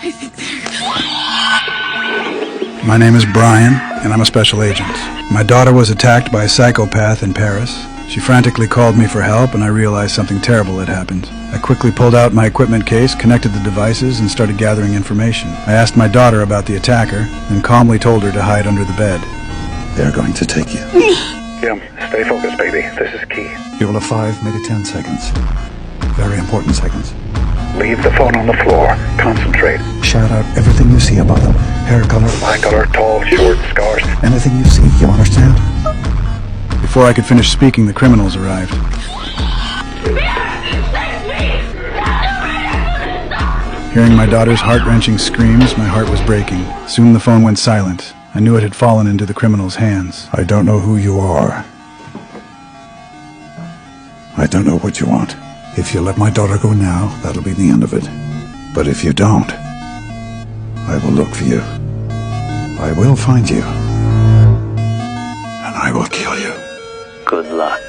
I think they're... My name is Brian, and I'm a special agent. My daughter was attacked by a psychopath in Paris. She frantically called me for help, and I realized something terrible had happened. I quickly pulled out my equipment case, connected the devices, and started gathering information. I asked my daughter about the attacker, then calmly told her to hide under the bed. They're going to take you. Jim, stay focused, baby. This is key. You will have 5, maybe 10 seconds. Very important seconds. Leave the phone on the floor. Concentrate. Shout out everything you see about them. Hair color. Eye color, tall, short, scars. Anything you see, you understand? Before I could finish speaking, the criminals arrived. Hearing my daughter's heart-wrenching screams, my heart was breaking. Soon the phone went silent. I knew it had fallen into the criminals' hands. I don't know who you are. I don't know what you want. If you let my daughter go now, that'll be the end of it. But if you don't, I will look for you. I will find you. And I will kill you. Good luck.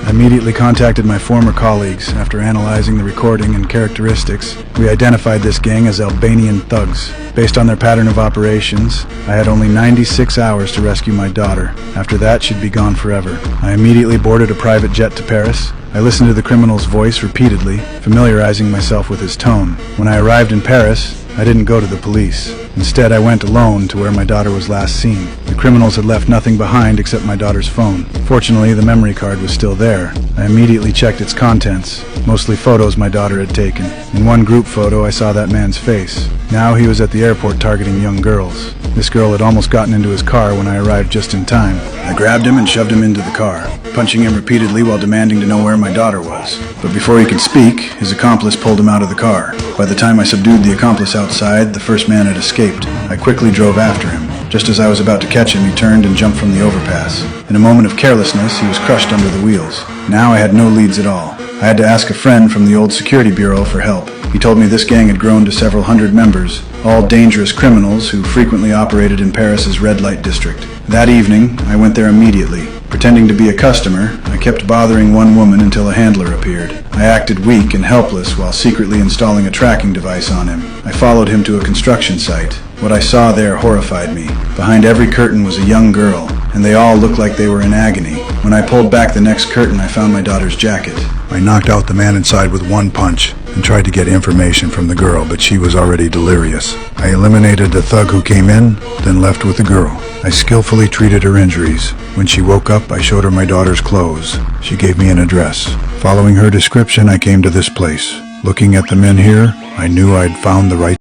I immediately contacted my former colleagues. After analyzing the recording and characteristics, we identified this gang as Albanian thugs. Based on their pattern of operations, I had only 96 hours to rescue my daughter. After that, she'd be gone forever. I immediately boarded a private jet to Paris. I listened to the criminal's voice repeatedly, familiarizing myself with his tone. When I arrived in Paris, I didn't go to the police. Instead, I went alone to where my daughter was last seen. The criminals had left nothing behind except my daughter's phone. Fortunately, the memory card was still there. I immediately checked its contents, mostly photos my daughter had taken. In one group photo, I saw that man's face. Now he was at the airport targeting young girls. This girl had almost gotten into his car when I arrived just in time. I grabbed him and shoved him into the car, punching him repeatedly while demanding to know where my daughter was. But before he could speak, his accomplice pulled him out of the car. By the time I subdued the accomplice outside, the first man had escaped. I quickly drove after him. Just as I was about to catch him, he turned and jumped from the overpass. In a moment of carelessness, he was crushed under the wheels. Now I had no leads at all. I had to ask a friend from the old security bureau for help. He told me this gang had grown to several hundred members, all dangerous criminals who frequently operated in Paris's red light district. That evening, I went there immediately. Pretending to be a customer, I kept bothering one woman until a handler appeared. I acted weak and helpless while secretly installing a tracking device on him. I followed him to a construction site. What I saw there horrified me. Behind every curtain was a young girl, and they all looked like they were in agony. When I pulled back the next curtain, I found my daughter's jacket. I knocked out the man inside with one punch and tried to get information from the girl, but she was already delirious. I eliminated the thug who came in, then left with the girl. I skillfully treated her injuries. When she woke up, I showed her my daughter's clothes. She gave me an address. Following her description, I came to this place. Looking at the men here, I knew I'd found the right